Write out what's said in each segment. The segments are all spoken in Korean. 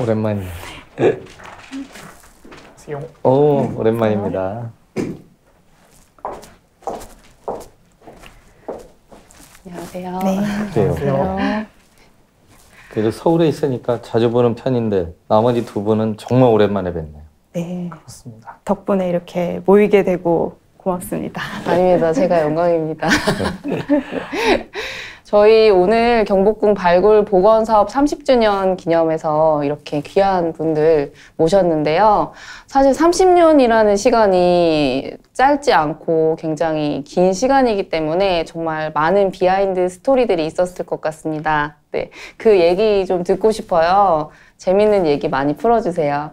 오랜만입니다. 안녕하세요. 오랜만입니다. 안녕하세요. 네. 그래요. 그래도 서울에 있으니까 자주 보는 편인데 나머지 두 분은 정말 오랜만에 뵀네요. 네. 그렇습니다. 덕분에 이렇게 모이게 되고 고맙습니다. 아닙니다. 제가 영광입니다. 저희 오늘 경복궁 발굴 복원 사업 30주년 기념해서 이렇게 귀한 분들 모셨는데요. 사실 30년이라는 시간이 짧지 않고 굉장히 긴 시간이기 때문에 정말 많은 비하인드 스토리들이 있었을 것 같습니다. 네, 그 얘기 좀 듣고 싶어요. 재밌는 얘기 많이 풀어주세요.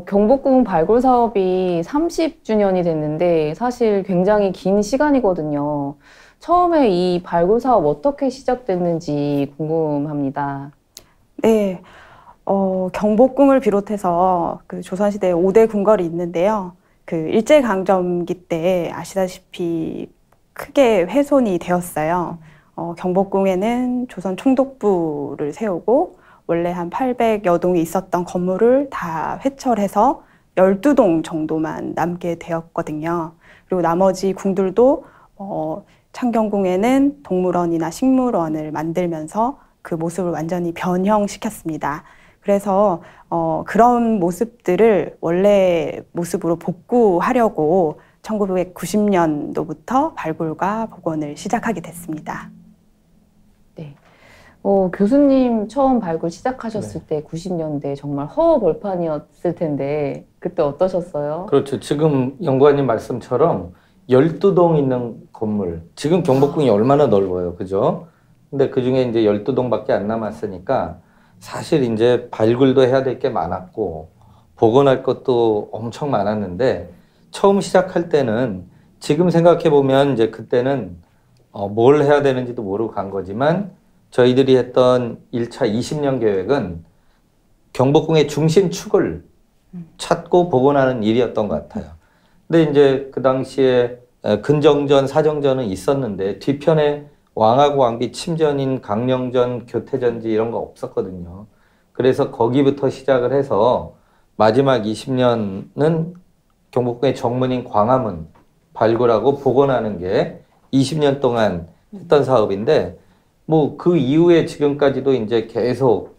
경복궁 발굴 사업이 30주년이 됐는데 사실 굉장히 긴 시간이거든요. 처음에 이 발굴 사업 어떻게 시작됐는지 궁금합니다. 네. 경복궁을 비롯해서 그 조선시대에 5대 궁궐이 있는데요. 그 일제강점기 때 아시다시피 크게 훼손이 되었어요. 경복궁에는 조선 총독부를 세우고 원래 한 800여 동이 있었던 건물을 다 회철해서 12동 정도만 남게 되었거든요. 그리고 나머지 궁들도 창경궁에는 동물원이나 식물원을 만들면서 그 모습을 완전히 변형시켰습니다. 그래서 그런 모습들을 원래 모습으로 복구하려고 1990년도부터 발굴과 복원을 시작하게 됐습니다. 네. 교수님 처음 발굴 시작하셨을 때 90년대 정말 허허벌판이었을 텐데 그때 어떠셨어요? 그렇죠. 지금 연구원님 말씀처럼 12동 있는 건물. 지금 경복궁이 얼마나 넓어요. 그죠? 근데 그 중에 이제 12동밖에 안 남았으니까 사실 이제 발굴도 해야 될 게 많았고 복원할 것도 엄청 많았는데 처음 시작할 때는 지금 생각해 보면 이제 그때는 뭘 해야 되는지도 모르고 간 거지만 저희들이 했던 1차 20년 계획은 경복궁의 중심축을 찾고 복원하는 일이었던 것 같아요. 근데 이제 그 당시에 근정전, 사정전은 있었는데 뒤편에 왕하고 왕비 침전인 강령전, 교태전지 이런 거 없었거든요. 그래서 거기부터 시작을 해서 마지막 20년은 경복궁의 정문인 광화문 발굴하고 복원하는 게 20년 동안 했던 사업인데 뭐 그 이후에 지금까지도 이제 계속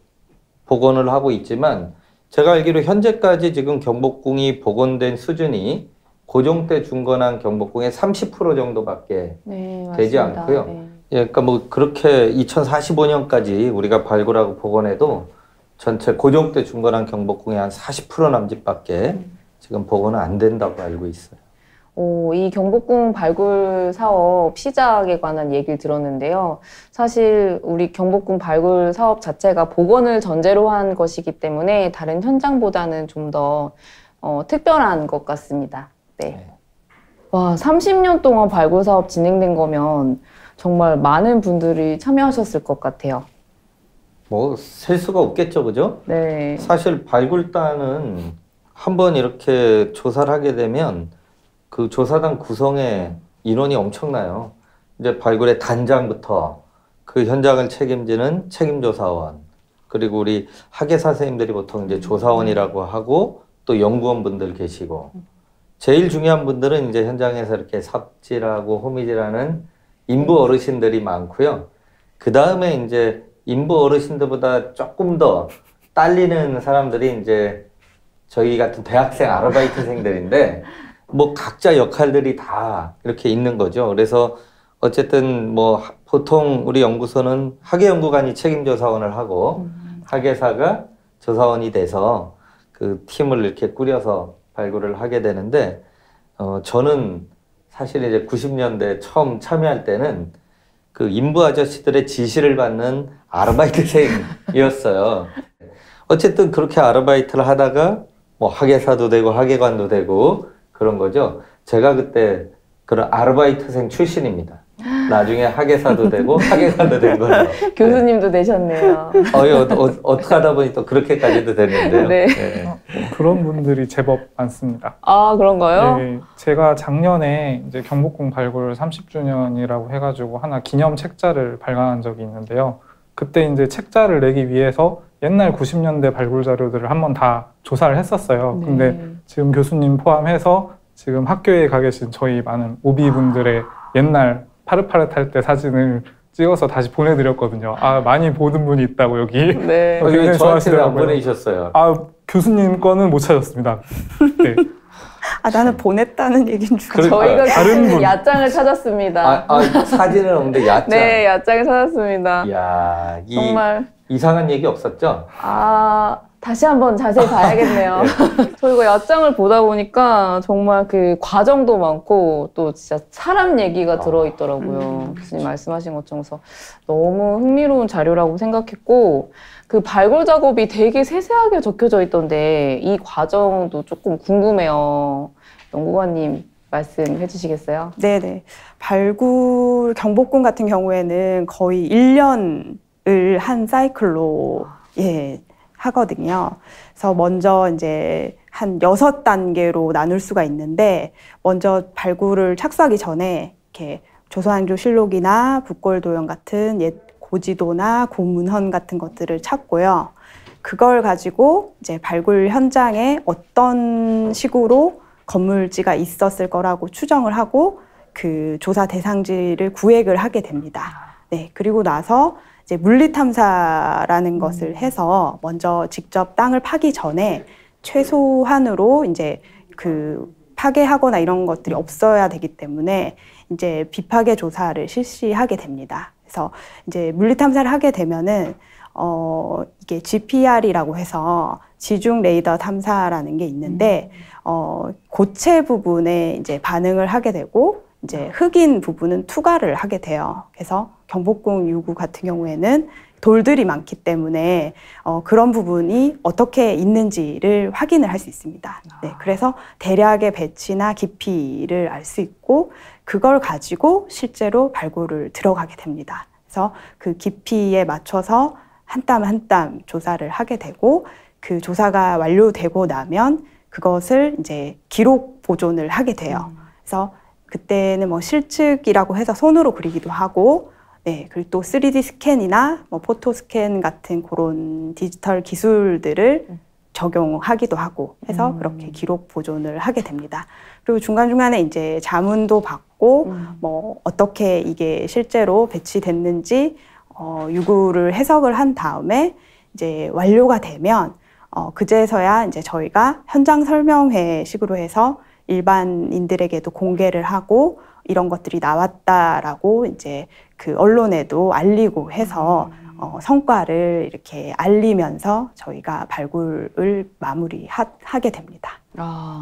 복원을 하고 있지만 제가 알기로 현재까지 지금 경복궁이 복원된 수준이 고종 때 중건한 경복궁의 30% 정도밖에 네, 되지 맞습니다. 않고요. 네. 예, 그러니까 뭐 그렇게 2045년까지 우리가 발굴하고 복원해도 전체 고종 때 중건한 경복궁의 한 40% 남짓밖에 지금 복원은 안 된다고 알고 있어요. 이 경복궁 발굴 사업 시작에 관한 얘기를 들었는데요. 사실 우리 경복궁 발굴 사업 자체가 복원을 전제로 한 것이기 때문에 다른 현장보다는 좀 더 특별한 것 같습니다. 네. 와, 30년 동안 발굴 사업 진행된 거면 정말 많은 분들이 참여하셨을 것 같아요. 뭐 셀 수가 없겠죠, 그죠? 네. 사실 발굴단은 한번 이렇게 조사를 하게 되면 그 조사단 구성에 인원이 엄청나요. 이제 발굴의 단장부터 그 현장을 책임지는 책임조사원, 그리고 우리 학예사 선생님들이 보통 이제 조사원이라고 하고 또 연구원분들 계시고 제일 중요한 분들은 이제 현장에서 이렇게 삽질하고 호미질하는 인부 어르신들이 많고요. 그 다음에 이제 인부 어르신들보다 조금 더 딸리는 사람들이 이제 저희 같은 대학생 아르바이트생들인데 뭐 각자 역할들이 다 이렇게 있는 거죠. 그래서 어쨌든 뭐 보통 우리 연구소는 학예연구관이 책임조사원을 하고 학예사가 조사원이 돼서 그 팀을 이렇게 꾸려서 발굴을 하게 되는데 저는 사실 이제 90년대 처음 참여할 때는 그 인부 아저씨들의 지시를 받는 아르바이트생이었어요. 어쨌든 그렇게 아르바이트를 하다가 뭐 학예사도 되고 학예관도 되고 그런 거죠. 제가 그때 그런 아르바이트생 출신입니다. 나중에 학예사도 되고 학예관도 된 거죠. 교수님도 되셨네요. 어떻게 하다 보니 또 그렇게까지도 됐는데요. 네. 네. 그런 분들이 제법 많습니다. 아, 그런가요? 네, 제가 작년에 이제 경복궁 발굴 30주년이라고 해가지고 하나 기념 책자를 발간한 적이 있는데요. 그때 이제 책자를 내기 위해서 옛날 90년대 발굴 자료들을 한번 다 조사를 했었어요. 근데 지금 교수님 포함해서 지금 학교에 가 계신 저희 많은 오비분들의 옛날 파릇파릇할 때 사진을 찍어서 다시 보내드렸거든요. 아, 많이 보는 분이 있다고 여기. 네. 왜 굉장히 저한테는 안 좋아하시더라고요. 보내주셨어요? 아, 교수님 거는 못 찾았습니다. 네. 아, 나는 보냈다는 얘기인 줄 알았어. 그러니까요. 저희가 다른 교수님 분. 야장을 찾았습니다. 사진은 없는데 야자. 네, 야장을 찾았습니다. 이야, 정말 이상한 얘기 없었죠? 다시 한번 자세히 봐야겠네요. 저 이거 야장을 보다 보니까 정말 그 과정도 많고 또 진짜 사람 얘기가 들어있더라고요. 교수님 말씀하신 것처럼 그래서 너무 흥미로운 자료라고 생각했고 그 발굴 작업이 되게 세세하게 적혀져 있던데 이 과정도 조금 궁금해요. 연구관님 말씀해 주시겠어요? 네네. 발굴 경복궁 같은 경우에는 거의 1년을 한 사이클로 하거든요. 그래서 먼저 이제 한 6단계로 나눌 수가 있는데 먼저 발굴을 착수하기 전에 이렇게 조선왕조실록이나 북골도형 같은 옛 고지도나 고문헌 같은 것들을 찾고요. 그걸 가지고 이제 발굴 현장에 어떤 식으로 건물지가 있었을 거라고 추정을 하고 그 조사 대상지를 구획을 하게 됩니다. 네, 그리고 나서 이제 물리탐사라는 것을 해서 먼저 직접 땅을 파기 전에 최소한으로 이제 그 파괴하거나 이런 것들이 없어야 되기 때문에 이제 비파괴 조사를 실시하게 됩니다. 그래서 이제 물리탐사를 하게 되면은 이게 GPR이라고 해서 지중 레이더 탐사라는 게 있는데 고체 부분에 이제 반응을 하게 되고 이제 흑인 부분은 투과를 하게 돼요. 그래서 경복궁 유구 같은 경우에는 돌들이 많기 때문에 그런 부분이 어떻게 있는지를 확인을 할 수 있습니다. 네, 그래서 대략의 배치나 깊이를 알 수 있고 그걸 가지고 실제로 발굴을 들어가게 됩니다. 그래서 그 깊이에 맞춰서 한 땀 한 땀 조사를 하게 되고 그 조사가 완료되고 나면 그것을 이제 기록 보존을 하게 돼요. 그래서 그때는 뭐 실측이라고 해서 손으로 그리기도 하고, 네, 그리고 또 3D 스캔이나 뭐 포토 스캔 같은 그런 디지털 기술들을 적용하기도 하고 해서 그렇게 기록 보존을 하게 됩니다. 그리고 중간중간에 이제 자문도 받고 뭐 어떻게 이게 실제로 배치됐는지 유구를 해석을 한 다음에 이제 완료가 되면 그제서야 이제 저희가 현장 설명회 식으로 해서 일반인들에게도 공개를 하고 이런 것들이 나왔다라고 이제 그 언론에도 알리고 해서 성과를 이렇게 알리면서 저희가 발굴을 마무리하게 됩니다.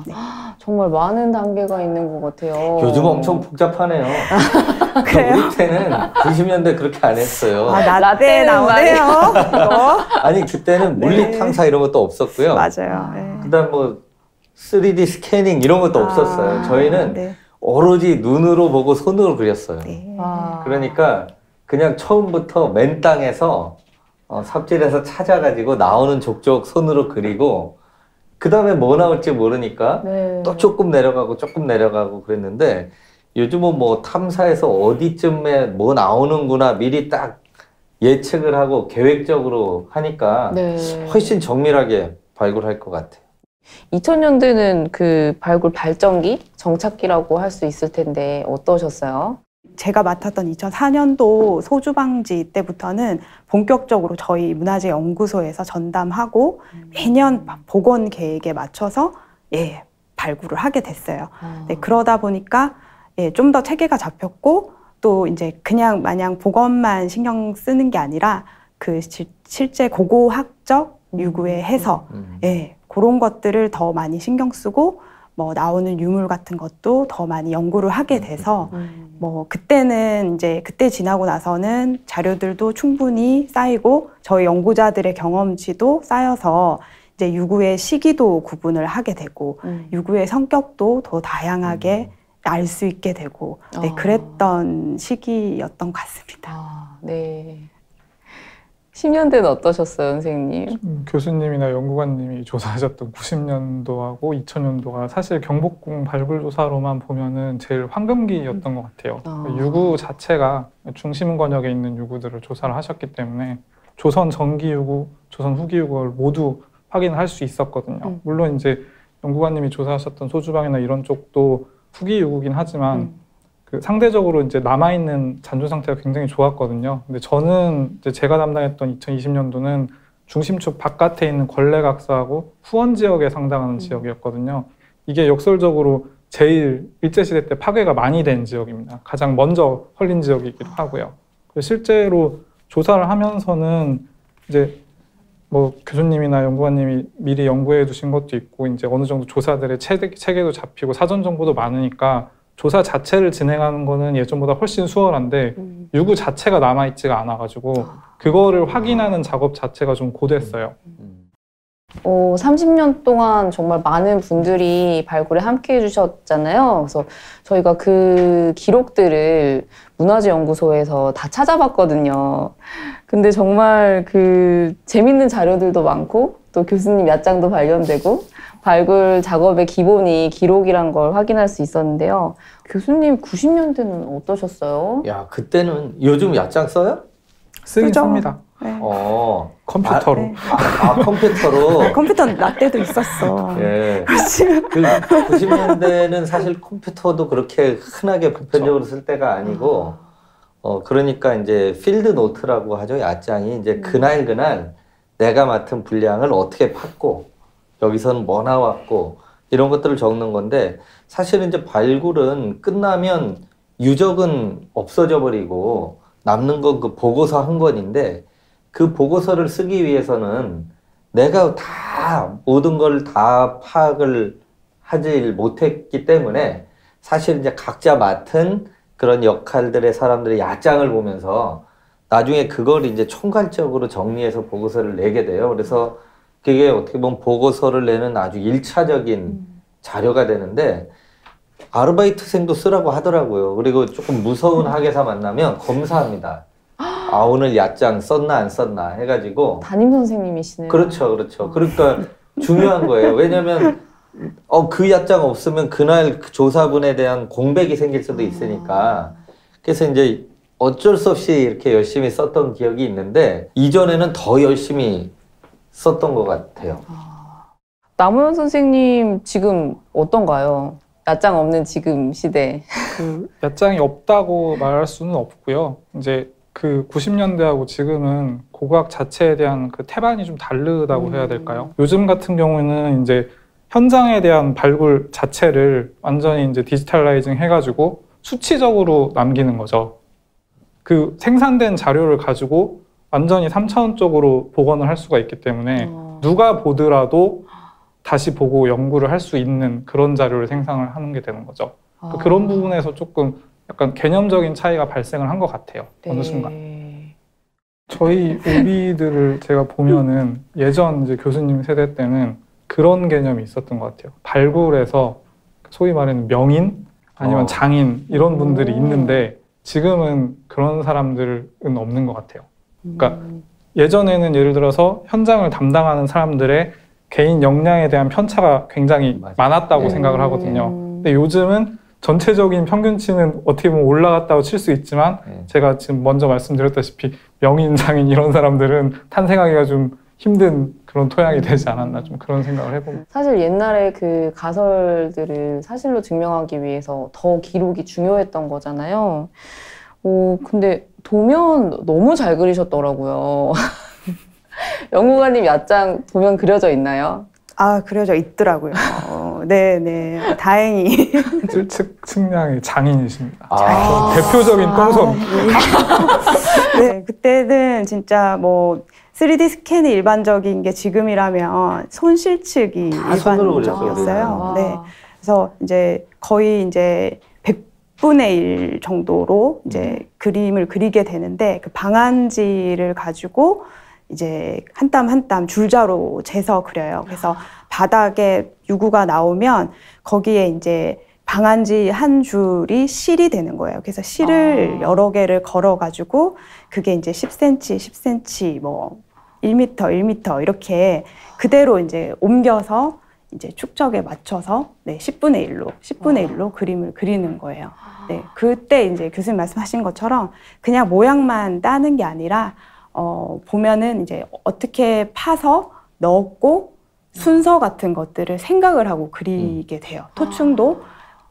네. 정말 많은 단계가 있는 것 같아요. 요즘 엄청 복잡하네요. 그래요? 우리 때는 90년대 그렇게 안 했어요. 나 때 나오네요. 이거. 아니 그때는 물리 탐사 이런 것도 없었고요. 맞아요. 네. 그다음 뭐 3D 스캐닝 이런 것도 없었어요. 저희는 네. 오로지 눈으로 보고 손으로 그렸어요. 네. 그러니까 그냥 처음부터 맨 땅에서 삽질해서 찾아가지고 나오는 족족 손으로 그리고 그 다음에 뭐 나올지 모르니까 네. 또 조금 내려가고 그랬는데 요즘은 뭐 탐사에서 어디쯤에 뭐 나오는구나 미리 딱 예측을 하고 계획적으로 하니까 네. 훨씬 정밀하게 발굴할 것 같아요. 2000년대는 그 발굴 발전기, 정착기라고 할 수 있을 텐데 어떠셨어요? 제가 맡았던 2004년도 소주방지 때부터는 본격적으로 저희 문화재 연구소에서 전담하고 매년 복원 계획에 맞춰서 발굴을 하게 됐어요. 네, 그러다 보니까 좀 더 체계가 잡혔고 또 이제 그냥 마냥 복원만 신경 쓰는 게 아니라 그 실제 고고학적 유구의 해석, 그런 것들을 더 많이 신경 쓰고 뭐 나오는 유물 같은 것도 더 많이 연구를 하게 돼서 뭐 그때는 이제 그때 지나고 나서는 자료들도 충분히 쌓이고 저희 연구자들의 경험치도 쌓여서 이제 유구의 시기도 구분을 하게 되고 유구의 성격도 더 다양하게 알 수 있게 되고 그랬던 시기였던 것 같습니다. 네. 10년대는 어떠셨어요, 선생님? 교수님이나 연구관님이 조사하셨던 90년도하고 2000년도가 사실 경복궁 발굴 조사로만 보면은 제일 황금기였던 것 같아요. 유구 자체가 중심 권역에 있는 유구들을 조사를 하셨기 때문에 조선 전기 유구, 조선 후기 유구를 모두 확인할 수 있었거든요. 물론 이제 연구관님이 조사하셨던 소주방이나 이런 쪽도 후기 유구긴 하지만 그 상대적으로 이제 남아있는 잔존 상태가 굉장히 좋았거든요. 근데 저는 이제 제가 담당했던 2020년도는 중심축 바깥에 있는 권례각사하고 후원 지역에 해당하는 지역이었거든요. 이게 역설적으로 제일 일제시대 때 파괴가 많이 된 지역입니다. 가장 먼저 헐린 지역이기도 하고요. 그래서 실제로 조사를 하면서는 이제 뭐 교수님이나 연구관님이 미리 연구해 두신 것도 있고 이제 어느 정도 조사들의 체계도 잡히고 사전 정보도 많으니까 조사 자체를 진행하는 거는 예전보다 훨씬 수월한데 유구 자체가 남아있지가 않아가지고 그거를 확인하는 작업 자체가 좀 고됐어요. 30년 동안 정말 많은 분들이 발굴에 함께 해주셨잖아요. 그래서 저희가 그 기록들을 문화재연구소에서 다 찾아봤거든요. 근데 정말 그 재밌는 자료들도 많고 또 교수님 야장도 발견되고 발굴 작업의 기본이 기록이란 걸 확인할 수 있었는데요. 교수님 90년대는 어떠셨어요? 야, 그때는 요즘 야장 써요? 쓰긴 쓰죠. 씁니다. 네. 컴퓨터로. 네. 컴퓨터로. 컴퓨터는 나 때도 있었어. 예. 지금 그 90년대는 사실 컴퓨터도 그렇게 흔하게 보편적으로 쓸 때가 아니고, 그러니까 이제 필드 노트라고 하죠. 야장이 이제 그날 내가 맡은 분량을 어떻게 팠고, 여기서는 뭐 나왔고, 이런 것들을 적는 건데, 사실은 이제 발굴은 끝나면 유적은 없어져 버리고, 남는 건 그 보고서 한 권인데, 그 보고서를 쓰기 위해서는 내가 다 모든 걸 다 파악을 하지 못했기 때문에 사실 이제 각자 맡은 그런 역할들의 사람들의 야장을 보면서 나중에 그걸 이제 총괄적으로 정리해서 보고서를 내게 돼요. 그래서 그게 어떻게 보면 보고서를 내는 아주 일차적인 자료가 되는데 아르바이트생도 쓰라고 하더라고요. 그리고 조금 무서운 학예사 만나면 검사합니다. 아, 오늘 야장 썼나 안 썼나 해가지고. 담임 선생님이시네요. 그렇죠. 그러니까 중요한 거예요. 왜냐면 그 야장 없으면 그날 그 조사분에 대한 공백이 생길 수도 있으니까. 그래서 이제 어쩔 수 없이 이렇게 열심히 썼던 기억이 있는데 이전에는 더 열심히 썼던 것 같아요. 남우현 선생님 지금 어떤가요? 야장 없는 지금 시대. 그 야장이 없다고 말할 수는 없고요. 이제 그 90년대하고 지금은 고고학 자체에 대한 그 태반이 좀 다르다고 해야 될까요? 요즘 같은 경우는 이제 현장에 대한 발굴 자체를 완전히 이제 디지털라이징 해가지고 수치적으로 남기는 거죠. 그 생산된 자료를 가지고 완전히 3차원적으로 복원을 할 수가 있기 때문에 누가 보더라도 다시 보고 연구를 할 수 있는 그런 자료를 생산을 하는 게 되는 거죠. 그런 부분에서 조금 약간 개념적인 차이가 발생을 한 것 같아요. 어느 순간. 저희 오비들을 제가 보면은 예전 이제 교수님 세대 때는 그런 개념이 있었던 것 같아요. 발굴에서 소위 말하는 명인 아니면 장인 이런 분들이 있는데 지금은 그런 사람들은 없는 것 같아요. 그러니까 예전에는 예를 들어서 현장을 담당하는 사람들의 개인 역량에 대한 편차가 굉장히 많았다고 생각을 하거든요. 근데 요즘은 전체적인 평균치는 어떻게 보면 올라갔다고 칠 수 있지만 제가 지금 먼저 말씀드렸다시피 명인, 장인 이런 사람들은 탄생하기가 좀 힘든 그런 토양이 되지 않았나 좀 그런 생각을 해봅니다. 사실 옛날에 그 가설들을 사실로 증명하기 위해서 더 기록이 중요했던 거잖아요. 근데 도면 너무 잘 그리셨더라고요. 연구관님 야장 도면 그려져 있나요? 아, 그려져 있더라고요. 네, 다행히. 측량의 장인이십니다. 대표적인 똥손. 네, 그때는 진짜 뭐 3D 스캔이 일반적인 게 지금이라면 손실측이 일반적이었어요. 네, 그래서 이제 거의 이제 100분의 1 정도로 이제 그림을 그리게 되는데 그 방안지를 가지고 이제 한 땀 한 땀 줄자로 재서 그려요. 그래서 바닥에 유구가 나오면 거기에 이제 방한지 한 줄이 실이 되는 거예요. 그래서 실을 여러 개를 걸어가지고 그게 이제 10cm, 10cm, 뭐 1m, 1m 이렇게 그대로 이제 옮겨서 이제 축적에 맞춰서 네, 10분의 1로 그림을 그리는 거예요. 네, 그때 이제 교수님 말씀하신 것처럼 그냥 모양만 따는 게 아니라 보면은 이제 어떻게 파서 넣었고 순서 같은 것들을 생각을 하고 그리게 돼요. 토충도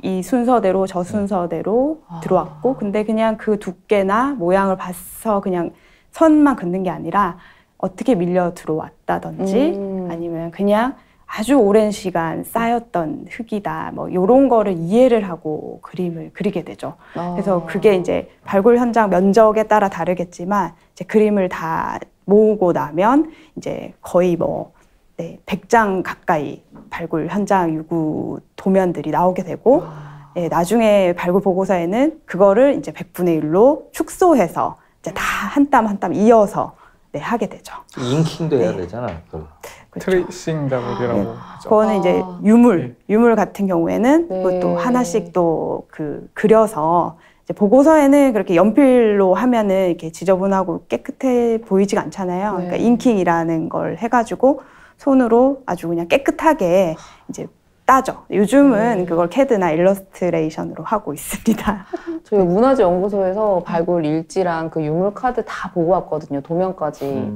이 순서대로 저 순서대로 들어왔고 근데 그냥 그 두께나 모양을 봐서 그냥 선만 긋는 게 아니라 어떻게 밀려 들어왔다든지 아니면 그냥 아주 오랜 시간 쌓였던 흙이다 뭐 이런 거를 이해를 하고 그림을 그리게 되죠. 그래서 그게 이제 발굴 현장 면적에 따라 다르겠지만 이제 그림을 다 모으고 나면 이제 거의 뭐 100장 가까이 발굴 현장 유구 도면들이 나오게 되고 예, 나중에 발굴 보고서에는 그거를 이제 100분의 1로 축소해서 이제 다 한 땀 한 땀 이어서 네, 하게 되죠. 잉킹도 해야 네. 되잖아. 그렇죠. 트레이싱 작업이라고 하죠. 그거는 이제 유물 같은 경우에는 네. 그것도 하나씩 또 그려서 이제 보고서에는 그렇게 연필로 하면은 이렇게 지저분하고 깨끗해 보이지가 않잖아요. 네. 그러니까 잉킹이라는 걸 해가지고 손으로 아주 그냥 깨끗하게 이제 따죠. 요즘은 그걸 CAD나 일러스트레이션으로 하고 있습니다. 저희 문화재 연구소에서 발굴 일지랑 그 유물 카드 다 보고 왔거든요. 도면까지.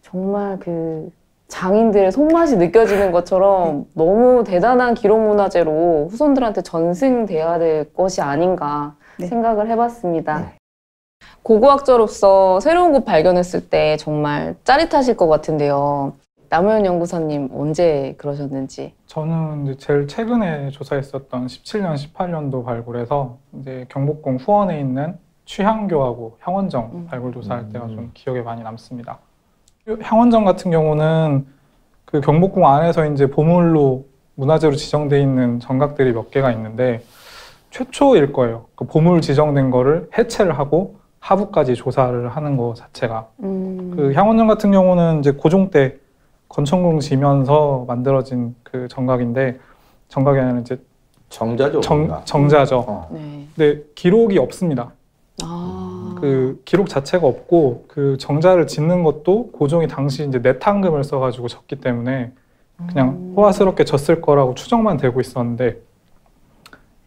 정말 그 장인들의 손맛이 느껴지는 것처럼 너무 대단한 기록 문화재로 후손들한테 전승돼야 될 것이 아닌가 네. 생각을 해봤습니다. 네. 고고학자로서 새로운 곳 발견했을 때 정말 짜릿하실 것 같은데요. 남우현 연구사님 언제 그러셨는지? 저는 이제 제일 최근에 조사했었던 17년, 18년도 발굴에서 이제 경복궁 후원에 있는 취향교하고 향원정 발굴 조사할 때가 좀 기억에 많이 남습니다. 향원정 같은 경우는 그 경복궁 안에서 이제 보물로 문화재로 지정돼 있는 정각들이 몇 개가 있는데 최초일 거예요. 그 보물 지정된 거를 해체를 하고 하부까지 조사를 하는 거 자체가. 그 향원정 같은 경우는 이제 고종 때 건천궁 지면서 만들어진 그 정각인데 정각이 아니라 이제 정자죠. 정자죠. 네. 근데 기록이 없습니다. 그 기록 자체가 없고 그 정자를 짓는 것도 고종이 당시 이제 내탕금을 써가지고 졌기 때문에 그냥 호화스럽게 졌을 거라고 추정만 되고 있었는데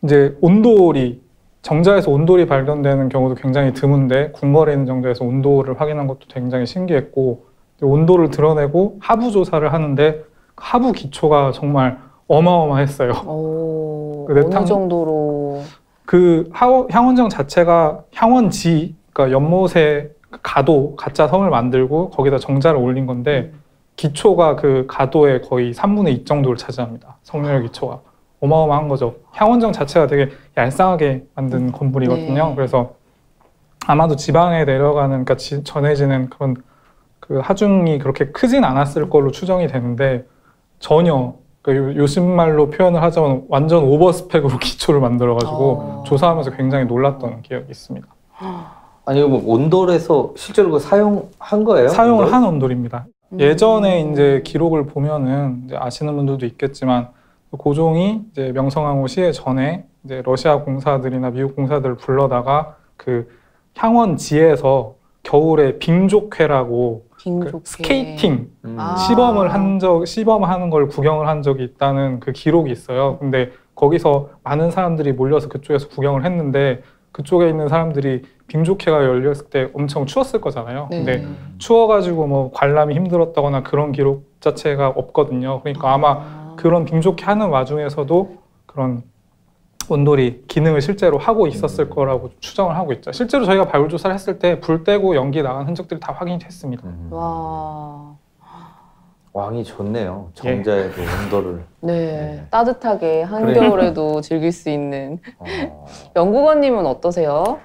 이제 온돌이 정자에서 온돌이 발견되는 경우도 굉장히 드문데 궁궐에 있는 정자에서 온돌을 확인한 것도 굉장히 신기했고 온도를 드러내고 하부 조사를 하는데 하부 기초가 정말 어마어마했어요. 어느 정도로? 그 향원정 자체가 향원지, 그러니까 연못에 가도 가짜 성을 만들고 거기다 정자를 올린 건데 기초가 그 가도의 거의 3분의 2 정도를 차지합니다. 성렬 기초가. 어마어마한 거죠. 향원정 자체가 되게 얄쌍하게 만든 건물이거든요. 네. 그래서 아마도 지방에 내려가는, 그러니까 전해지는 그런 그 하중이 그렇게 크진 않았을 걸로 추정이 되는데 전혀 그러니까 요즘 말로 표현을 하자면 완전 오버스펙으로 기초를 만들어가지고 조사하면서 굉장히 놀랐던 기억이 있습니다. 아니 뭐 온돌에서 실제로 그 사용한 거예요? 사용을 온돌? 한 온돌입니다. 예전에 이제 기록을 보면은 이제 아시는 분들도 있겠지만 고종이 이제 명성황후 시해 전에 이제 러시아 공사들이나 미국 공사들을 불러다가 그 향원지에서 겨울에 빙족회라고 그 스케이팅 시범하는 걸 구경을 한 적이 있다는 그 기록이 있어요. 근데 거기서 많은 사람들이 몰려서 그쪽에서 구경을 했는데 그쪽에 있는 사람들이 빙족회가 열렸을 때 엄청 추웠을 거잖아요. 근데 추워가지고 뭐 관람이 힘들었다거나 그런 기록 자체가 없거든요. 그러니까 아마 그런 빙족회 하는 와중에서도 그런 온돌이 기능을 실제로 하고 있었을 거라고 추정을 하고 있죠. 실제로 저희가 발굴 조사를 했을 때 불 떼고 연기 나간 흔적들이 다 확인이 됐습니다. 와. 왕이 좋네요. 정자에도 온돌을. 네. 따뜻하게 한겨울에도 즐길 수 있는. 연구관님은 어떠세요?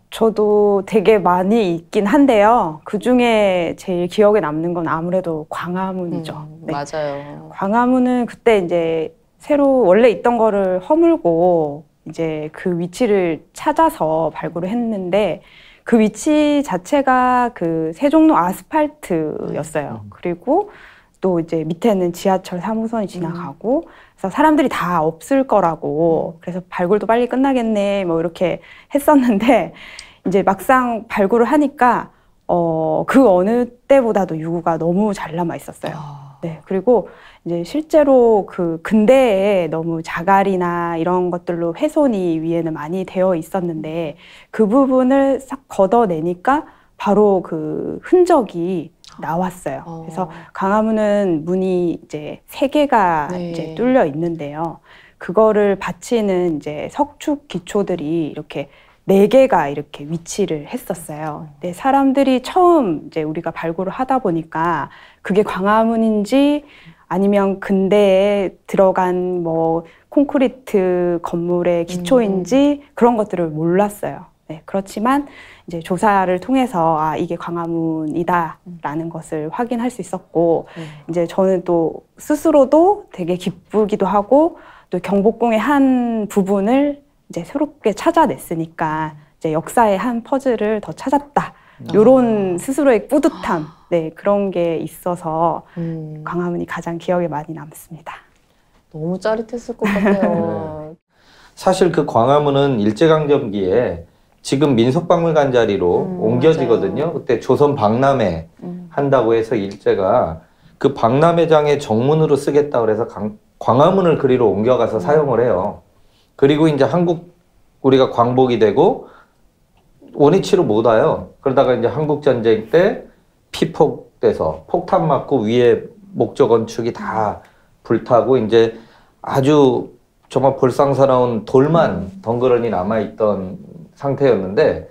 저도 되게 많이 있긴 한데요. 그 중에 제일 기억에 남는 건 아무래도 광화문이죠. 네. 맞아요. 광화문은 그때 이제 새로 원래 있던 거를 허물고 이제 그 위치를 찾아서 발굴을 했는데 그 위치 자체가 그 세종로 아스팔트였어요. 그리고 또 이제 밑에는 지하철 3호선이 지나가고 그래서 사람들이 다 없을 거라고 그래서 발굴도 빨리 끝나겠네 뭐 이렇게 했었는데 이제 막상 발굴을 하니까 그 어느 때보다도 유구가 너무 잘 남아 있었어요. 네, 그리고 이제 실제로 그 근대에 너무 자갈이나 이런 것들로 훼손이 위에는 많이 되어 있었는데 그 부분을 싹 걷어내니까 바로 그 흔적이 나왔어요. 그래서 광화문은 문이 이제 3개가 네. 이제 뚫려 있는데요. 그거를 받치는 이제 석축 기초들이 이렇게 4개가 이렇게 위치를 했었어요. 근데 사람들이 처음 이제 우리가 발굴을 하다 보니까 그게 광화문인지 아니면 근대에 들어간 뭐 콘크리트 건물의 기초인지 그런 것들을 몰랐어요. 네, 그렇지만 이제 조사를 통해서 아 이게 광화문이다라는 것을 확인할 수 있었고 이제 저는 또 스스로도 되게 기쁘기도 하고 또 경복궁의 한 부분을 이제 새롭게 찾아냈으니까 이제 역사의 한 퍼즐을 더 찾았다. 요런 스스로의 뿌듯함, 네 그런 게 있어서 광화문이 가장 기억에 많이 남습니다. 너무 짜릿했을 것 같아요. 사실 그 광화문은 일제강점기에 지금 민속박물관 자리로 옮겨지거든요. 맞아요. 그때 조선 박람회 한다고 해서 일제가 그 박람회장의 정문으로 쓰겠다고 해서 광화문을 그리로 옮겨가서 사용을 해요. 그리고 이제 한국 우리가 광복이 되고 원위치로 못 와요. 그러다가 이제 한국전쟁 때 피폭돼서 폭탄 맞고 위에 목조 건축이 다 불타고 이제 아주 정말 볼상사나운 돌만 덩그러니 남아있던 상태였는데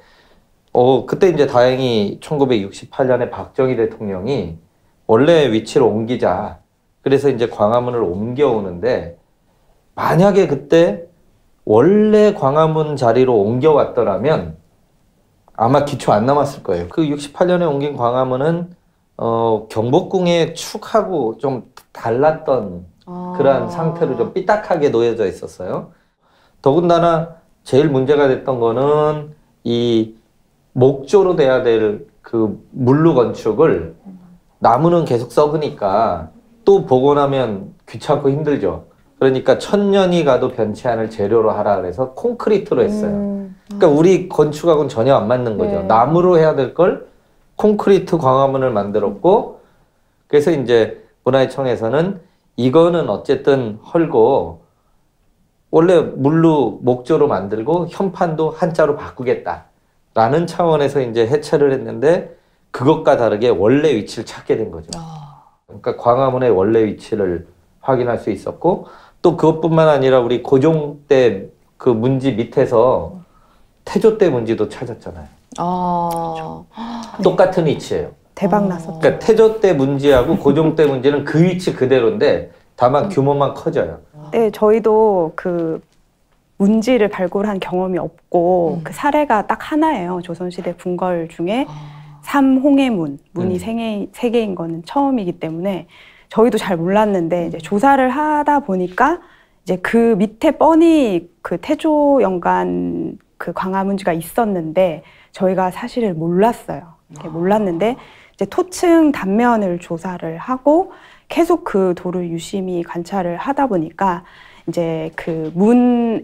그때 이제 다행히 1968년에 박정희 대통령이 원래 위치를 옮기자. 그래서 이제 광화문을 옮겨오는데 만약에 그때 원래 광화문 자리로 옮겨왔더라면 아마 기초 안 남았을 거예요. 그 68년에 옮긴 광화문은 경복궁의 축하고 좀 달랐던 그런 상태로 좀 삐딱하게 놓여져 있었어요. 더군다나 제일 문제가 됐던 거는 이 목조로 돼야 될 그 물루 건축을 나무는 계속 썩으니까 또 복원하면 귀찮고 힘들죠. 그러니까 1000년이 가도 변치 않을 재료로 하라 그래서 콘크리트로 했어요. 그러니까 우리 건축하고는 전혀 안 맞는 거죠. 네. 나무로 해야 될 걸 콘크리트 광화문을 만들었고 그래서 이제 문화유청에서는 이거는 어쨌든 헐고 원래 물로 목조로 만들고 현판도 한자로 바꾸겠다라는 차원에서 이제 해체를 했는데 그것과 다르게 원래 위치를 찾게 된 거죠. 그러니까 광화문의 원래 위치를 확인할 수 있었고 또 그것뿐만 아니라 우리 고종 때 그 문지 밑에서 태조 때 문지도 찾았잖아요. 똑같은 위치예요. 대박 났었죠. 그러니까 태조 때 문지하고 고종 때 문지는 그 위치 그대로인데 다만 규모만 커져요. 네, 저희도 그 문지를 발굴한 경험이 없고 그 사례가 딱 하나예요. 조선시대 궁궐 중에 삼홍해문, 문이 세 개인 거는 처음이기 때문에 저희도 잘 몰랐는데 이제 조사를 하다 보니까 이제 그 밑에 뻔히 그 태조 연간 그 광화문지가 있었는데 저희가 사실을 몰랐어요. 몰랐는데 이제 토층 단면을 조사를 하고 계속 그 돌을 유심히 관찰을 하다 보니까 이제 그 문에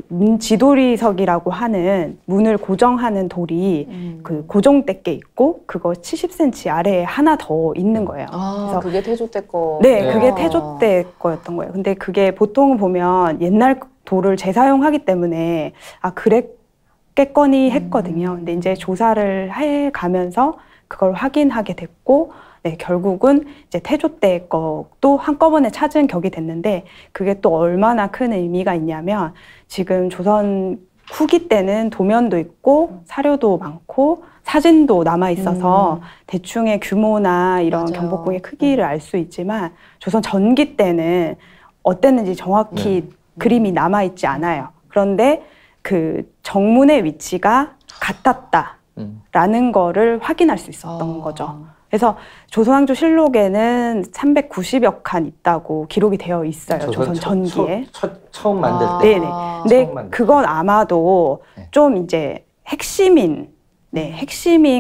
문지도리석이라고 하는 문을 고정하는 돌이 그 고정되게 있고 그거 70cm 아래에 하나 더 있는 거예요. 그래서 그게 태조 때 거. 네, 그게 태조 때 거였던 거예요. 근데 그게 보통 보면 옛날 돌을 재사용하기 때문에 그랬겠거니 했거든요. 근데 이제 조사를 해 가면서 그걸 확인하게 됐고 네, 결국은 이제 태조 때 것도 한꺼번에 찾은 격이 됐는데 그게 또 얼마나 큰 의미가 있냐면 지금 조선 후기 때는 도면도 있고 사료도 많고 사진도 남아 있어서 대충의 규모나 이런 맞아요. 경복궁의 크기를 알 수 있지만 조선 전기 때는 어땠는지 정확히 그림이 남아 있지 않아요. 그런데 그 정문의 위치가 같았다라는 거를 확인할 수 있었던 거죠. 그래서 조선왕조실록에는 390여 칸 있다고 기록이 되어 있어요. 조선 전기에. 처음 만들 때. 네네. 근데 그건 아마도 좀 이제 핵심인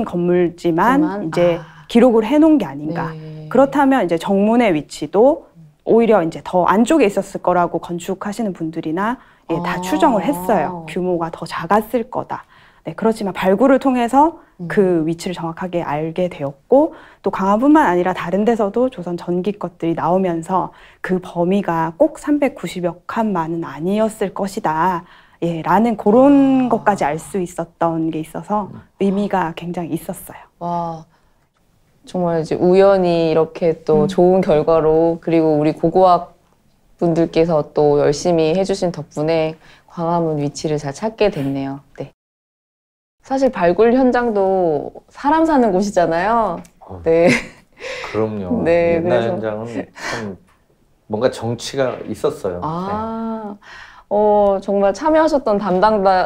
건물지만 이제 기록을 해놓은 게 아닌가. 네. 그렇다면 이제 정문의 위치도 오히려 이제 더 안쪽에 있었을 거라고 건축하시는 분들이나 예, 다 추정을 했어요. 규모가 더 작았을 거다. 네, 그렇지만 발굴을 통해서 그 위치를 정확하게 알게 되었고 또 광화문뿐만 아니라 다른 데서도 조선 전기 것들이 나오면서 그 범위가 꼭 390여 칸만은 아니었을 것이다. 예, 라는 그런 것까지 알 수 있었던 게 있어서 의미가 굉장히 있었어요. 와, 정말 이제 우연히 이렇게 또 좋은 결과로 그리고 우리 고고학 분들께서 또 열심히 해주신 덕분에 광화문 위치를 잘 찾게 됐네요. 네. 사실 발굴 현장도 사람 사는 곳이잖아요. 네. 그럼요. 네, 옛날 그래서- 현장은 참 뭔가 정치가 있었어요. 아, 정말 참여하셨던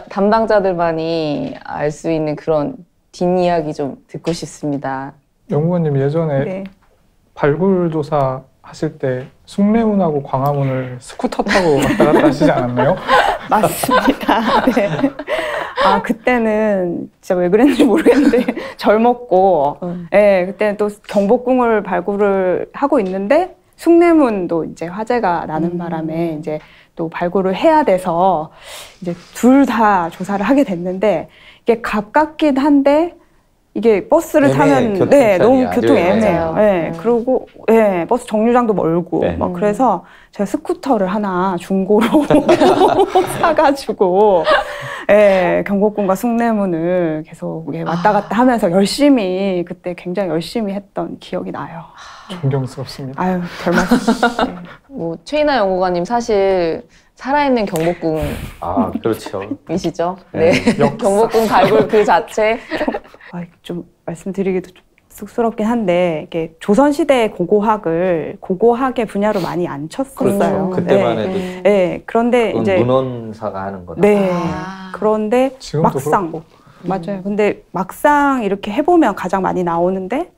담당자들만이 알 수 있는 그런 뒷이야기 좀 듣고 싶습니다. 연구원님 예전에 네. 발굴 조사 하실 때 숭례문하고 광화문을 스쿠터 타고 왔다 갔다 하시지 않았나요? 맞습니다. 네. 아, 그때는 진짜 왜 그랬는지 모르겠는데 젊었고, 예, 그때는 또 경복궁을 발굴을 하고 있는데 숭례문도 이제 화제가 나는 바람에 이제 또 발굴을 해야 돼서 이제 둘 다 조사를 하게 됐는데 이게 가깝긴 한데 이게 버스를 애매해, 타면 교통편이 너무 아주 교통이 애매해요. 애매해요. 예, 그리고 예, 버스 정류장도 멀고 네. 막 그래서 제가 스쿠터를 하나 중고로 사가지고 예, 경복궁과 숭례문을 계속 예, 왔다 갔다 하면서 열심히 그때 굉장히 열심히 했던 기억이 나요. 존경스럽습니다. 아유, 별 말씀. 네. 뭐 최인하 연구관님 사실 살아있는 아, 그렇죠. 경복궁이시죠? 네. 네. 경복궁 발굴 그 자체. 아, 좀 말씀드리기도 좀 쑥스럽긴 한데 이게 조선시대의 고고학의 분야로 많이 안 쳤었어요. 그때만 네. 해도 네, 그런데 그건 이제 문헌사가 하는 거다. 네. 아. 그런데 지금도 막상 그렇고. 맞아요. 근데 막상 이렇게 해보면 가장 많이 나오는데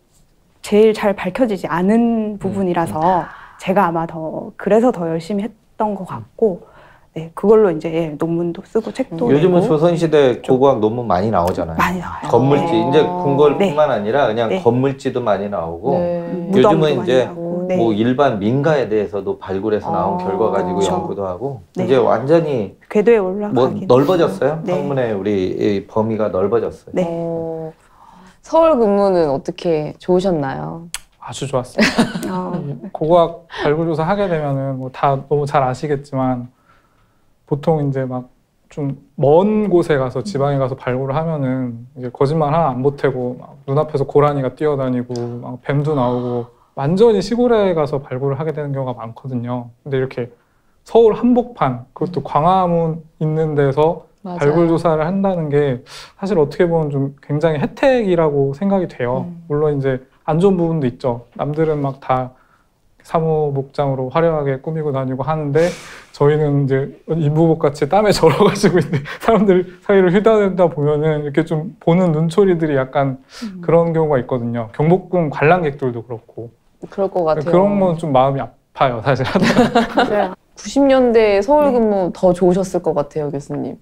제일 잘 밝혀지지 않은 부분이라서 제가 아마 그래서 더 열심히 했던 것 같고, 네, 그걸로 이제 예, 논문도 쓰고 책도 요즘은 내고 조선시대 고고학 논문 많이 나오잖아요. 많이 나와요. 건물지, 네. 이제 궁궐뿐만 아니라 그냥 네. 건물지도 많이 나오고 네. 무덤도 요즘은 많이 이제 나오고, 네. 뭐 일반 민가에 대해서도 발굴해서 나온 아, 결과 가지고 그렇죠. 연구도 하고 네. 이제 완전히 궤도에 뭐 올라가긴 넓어졌어요. 네. 학문의 우리 이 범위가 넓어졌어요. 네. 서울 근무는 어떻게 좋으셨나요? 아주 좋았습니다. 이 고고학 발굴 조사 하게 되면은 뭐 다 너무 잘 아시겠지만 보통 이제 막 좀 먼 곳에 가서 지방에 가서 발굴을 하면은 이제 거짓말 하나 안 보태고 막 눈앞에서 고라니가 뛰어다니고 막 뱀도 나오고 완전히 시골에 가서 발굴을 하게 되는 경우가 많거든요. 근데 이렇게 서울 한복판 그것도 광화문 있는 데서 맞아요. 발굴 조사를 한다는 게 사실 어떻게 보면 좀 굉장히 혜택이라고 생각이 돼요. 물론 이제 안 좋은 부분도 있죠. 남들은 막 다 사무복장으로 화려하게 꾸미고 다니고 하는데 저희는 이제 인부복 같이 땀에 절어가지고 있는데 사람들 사이를 휘다른다 보면은 이렇게 좀 보는 눈초리들이 약간 그런 경우가 있거든요. 경복궁 관람객들도 그렇고 그럴 것 같아요. 그런 건 좀 마음이 아파요, 사실. 맞아요. 90년대 서울 근무 더 좋으셨을 것 같아요, 교수님.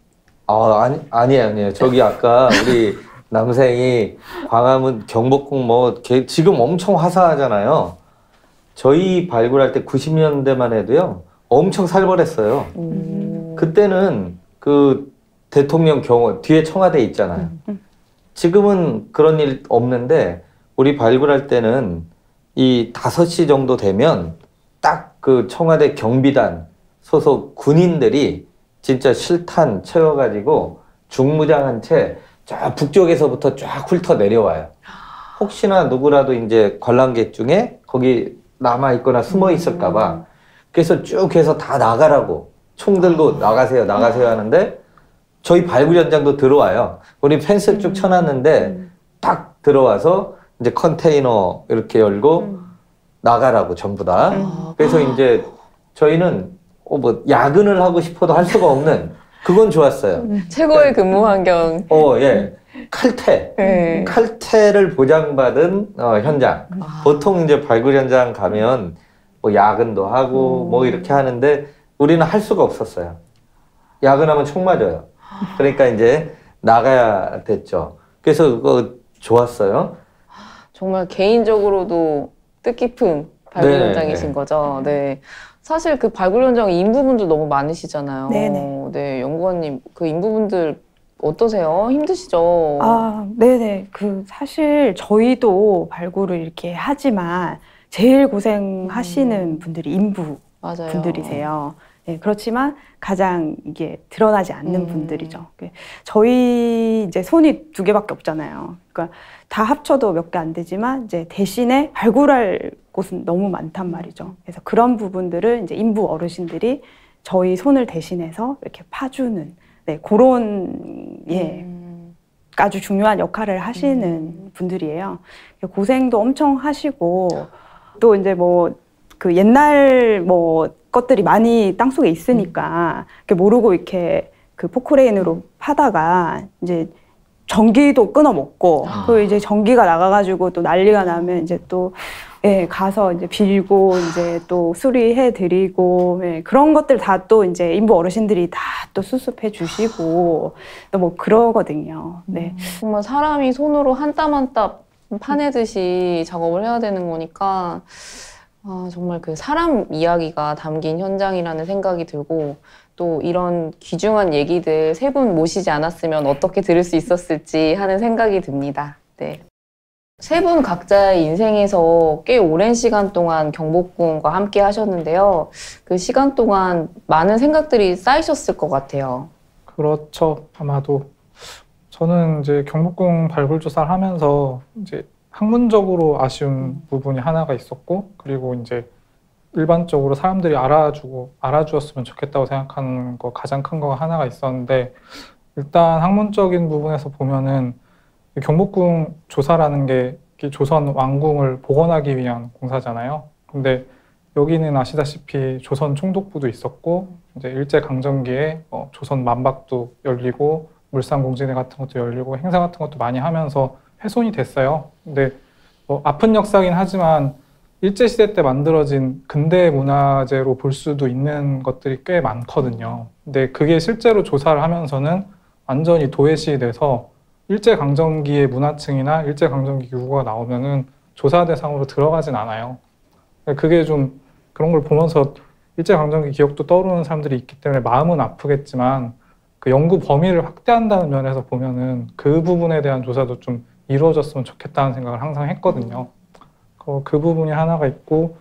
아니에요. 저기 아까 우리 남생이 광화문 경복궁 지금 엄청 화사하잖아요. 저희 발굴할 때 90년대만 해도요, 엄청 살벌했어요. 그때는 그 대통령 경호, 뒤에 청와대 있잖아요. 지금은 그런 일 없는데, 우리 발굴할 때는 이 5시 정도 되면 딱 그 청와대 경비단 소속 군인들이 진짜 실탄 채워가지고 중무장한 채 저 북쪽에서부터 쫙 훑어 내려와요. 혹시나 누구라도 이제 관람객 중에 거기 남아있거나 숨어 있을까봐. 그래서 쭉 해서 다 나가라고. 총 들고 나가세요 하는데 저희 발굴 현장도 들어와요. 우리 펜스 쭉 쳐놨는데 딱 들어와서 이제 컨테이너 이렇게 열고 나가라고 전부 다. 그래서 이제 저희는 뭐 야근을 하고 싶어도 할 수가 없는 그건 좋았어요. 최고의 근무 환경. 예. 칼퇴. 네. 칼퇴를 보장받은 현장. 보통 이제 발굴 현장 가면 뭐 야근도 하고 뭐 이렇게 하는데 우리는 할 수가 없었어요. 야근하면 총 맞아요. 그러니까 이제 나가야 됐죠. 그래서 그거 좋았어요. 정말 개인적으로도 뜻깊은 발굴 네, 현장이신 네. 거죠. 네. 사실 그 발굴 현장 인부분들 너무 많으시잖아요. 네네. 네, 연구원님 그 인부분들 어떠세요? 힘드시죠? 아, 네네. 사실 저희도 발굴을 이렇게 하지만 제일 고생하시는 분들이 인부 맞아요. 분들이세요. 네, 그렇지만 가장 이게 드러나지 않는 음. 분들이죠. 저희 이제 손이 2개밖에 없잖아요. 그러니까 다 합쳐도 몇 개 안 되지만 이제 대신에 발굴할 곳은 너무 많단 말이죠. 그래서 그런 부분들을 이제 인부 어르신들이 저희 손을 대신해서 이렇게 파주는 네, 그런 아주 중요한 역할을 하시는 분들이에요. 고생도 엄청 하시고 또 이제 뭐 그 옛날 뭐 것들이 많이 땅속에 있으니까 이렇게 모르고 이렇게 그 포크레인으로 파다가 이제 전기도 끊어먹고 그 이제 전기가 나가가지고 또 난리가 나면 이제 또 예, 가서 이제 빌고 이제 또 수리해드리고 예, 그런 것들 다 또 이제 인부 어르신들이 다 또 수습해 주시고 또 뭐 그러거든요. 네. 정말 사람이 손으로 한 땀 한 땀 파내듯이 작업을 해야 되는 거니까 아, 정말 그 사람 이야기가 담긴 현장이라는 생각이 들고 또 이런 귀중한 얘기들 3분 모시지 않았으면 어떻게 들을 수 있었을지 하는 생각이 듭니다. 네. 3분 각자의 인생에서 꽤 오랜 시간 동안 경복궁과 함께 하셨는데요. 그 시간 동안 많은 생각들이 쌓이셨을 것 같아요. 그렇죠. 아마도 저는 이제 경복궁 발굴 조사를 하면서 이제 학문적으로 아쉬운 부분이 하나가 있었고, 그리고 이제 일반적으로 사람들이 알아주었으면 좋겠다고 생각하는 거 가장 큰 거가 하나가 있었는데, 일단 학문적인 부분에서 보면은 경복궁 조사라는 게 조선 왕궁을 복원하기 위한 공사잖아요. 근데 여기는 아시다시피 조선 총독부도 있었고, 이제 일제강점기에 조선 만박도 열리고 물산공진회 같은 것도 열리고 행사 같은 것도 많이 하면서 훼손이 됐어요. 근데 아픈 역사긴 하지만 일제시대 때 만들어진 근대 문화재로 볼 수도 있는 것들이 꽤 많거든요. 근데 그게 실제로 조사를 하면서는 완전히 도외시돼서 일제강점기의 문화층이나 일제강점기 유구가 나오면은 조사 대상으로 들어가진 않아요. 그게 좀 그런 걸 보면서 일제강점기 기억도 떠오르는 사람들이 있기 때문에 마음은 아프겠지만 그 연구 범위를 확대한다는 면에서 보면은 그 부분에 대한 조사도 좀 이루어졌으면 좋겠다는 생각을 항상 했거든요. 그 부분이 하나가 있고,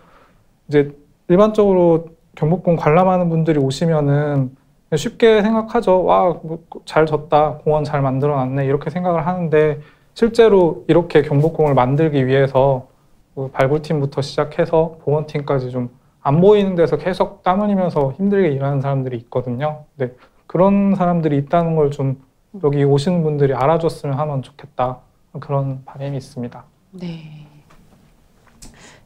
이제 일반적으로 경복궁 관람하는 분들이 오시면은 쉽게 생각하죠. 와, 잘 졌다, 공원 잘 만들어놨네, 이렇게 생각을 하는데 실제로 이렇게 경복궁을 만들기 위해서 발굴팀부터 시작해서 복원팀까지 좀 안 보이는 데서 계속 땀 흘리면서 힘들게 일하는 사람들이 있거든요. 근데 그런 사람들이 있다는 걸 좀 여기 오시는 분들이 알아줬으면 하면 좋겠다, 그런 바람이 있습니다. 네.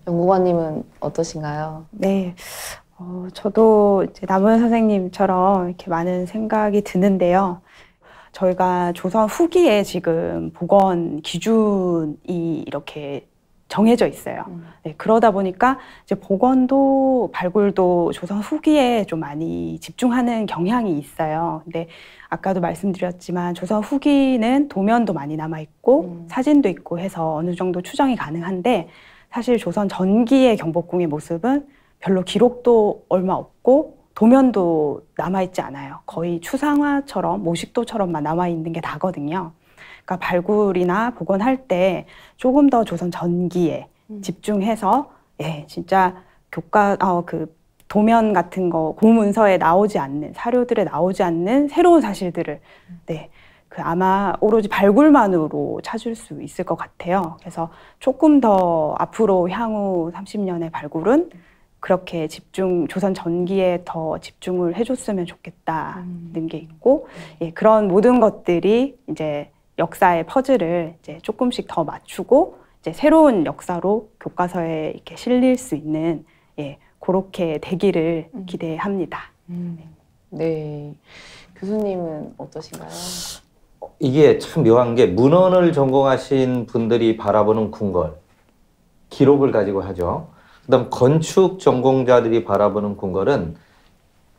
연구관님은 어떠신가요? 네. 저도 이제 남은 선생님처럼 이렇게 많은 생각이 드는데요. 저희가 조선 후기에 지금 복원 기준이 이렇게 정해져 있어요. 네, 그러다 보니까 이제 복원도 발굴도 조선 후기에 좀 많이 집중하는 경향이 있어요. 근데 아까도 말씀드렸지만 조선 후기는 도면도 많이 남아있고 사진도 있고 해서 어느 정도 추정이 가능한데, 사실 조선 전기의 경복궁의 모습은 별로 기록도 얼마 없고 도면도 남아있지 않아요. 거의 추상화처럼 모식도처럼만 남아있는 게 다거든요. 그러니까 발굴이나 복원할 때 조금 더 조선 전기에 집중해서 진짜 그 도면 같은 거, 고문서에 나오지 않는, 사료들에 나오지 않는 새로운 사실들을 아마 오로지 발굴만으로 찾을 수 있을 것 같아요. 그래서 조금 더 앞으로 향후 30년의 발굴은 그렇게 조선 전기에 더 집중을 해줬으면 좋겠다는 게 있고, 그런 모든 것들이 이제 역사의 퍼즐을 이제 조금씩 더 맞추고 이제 새로운 역사로 교과서에 이렇게 실릴 수 있는 그렇게 되기를 기대합니다. 네. 교수님은 어떠신가요? 이게 참 묘한 게 문헌을 전공하신 분들이 바라보는 궁궐, 기록을 가지고 하죠. 그다음 건축 전공자들이 바라보는 궁궐은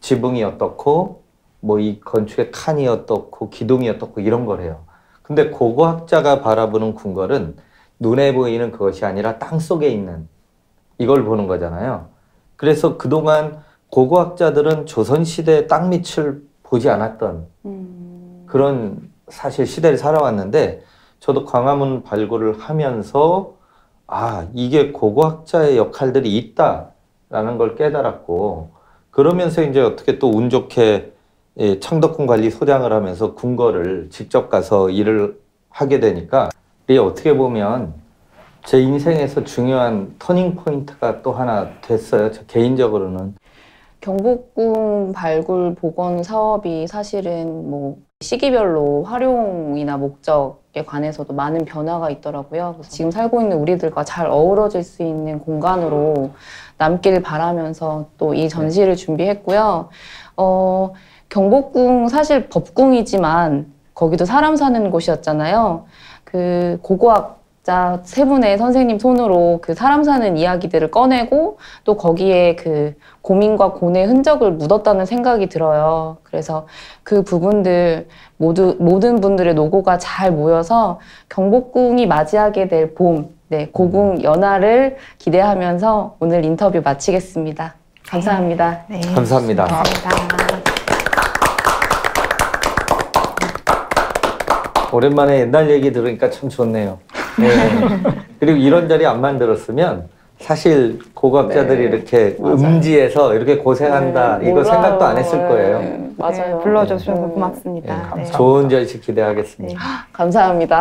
지붕이 어떻고 뭐 이 건축의 칸이 어떻고 기둥이 어떻고 이런 걸 해요. 근데 고고학자가 바라보는 궁궐은 눈에 보이는 그것이 아니라 땅 속에 있는 이걸 보는 거잖아요. 그래서 그동안 고고학자들은 조선시대의 땅밑을 보지 않았던 그런 사실 시대를 살아왔는데 저도 광화문 발굴을 하면서 아, 이게 고고학자의 역할들이 있다라는 걸 깨달았고 그러면서 이제 어떻게 또 운 좋게 창덕궁관리소장을 하면서 궁궐을 직접 가서 일을 하게 되니까 이게 어떻게 보면 제 인생에서 중요한 터닝 포인트가 또 하나 됐어요. 저 개인적으로는. 경복궁 발굴 복원 사업이 사실은 뭐 시기별로 활용이나 목적에 관해서도 많은 변화가 있더라고요. 그래서 지금 살고 있는 우리들과 잘 어우러질 수 있는 공간으로 남길 바라면서 또 이 전시를 준비했고요. 경복궁 사실 법궁이지만 거기도 사람 사는 곳이었잖아요. 그 고고학자 세 분의 선생님 손으로 그 사람 사는 이야기들을 꺼내고 또 거기에 그 고민과 고뇌의 흔적을 묻었다는 생각이 들어요. 그래서 그 부분들 모든 분들의 노고가 잘 모여서 경복궁이 맞이하게 될 봄, 네, 고궁 연화를 기대하면서 오늘 인터뷰 마치겠습니다. 감사합니다. 네. 감사합니다. 감사합니다. 오랜만에 옛날 얘기 들으니까 참 좋네요. 네. 그리고 이런 자리 안 만들었으면 사실 고고학자들이 네, 이렇게 맞아요. 음지에서 이렇게 고생한다 이거 몰라요. 생각도 안 했을 거예요. 네, 맞아요. 네, 불러주셔서 네. 고맙습니다. 네. 좋은 전시 기대하겠습니다. 감사합니다.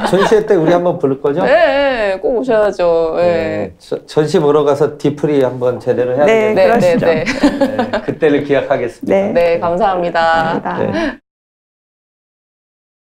전시회 때 우리 한번 부를 거죠? 네, 꼭 오셔야죠. 네. 전시 보러 가서 디프리 한번 제대로 해야 네, 되겠네요. 그러시죠. 네. 네, 그때를 기약하겠습니다. 네. 네, 감사합니다. 감사합니다. 네.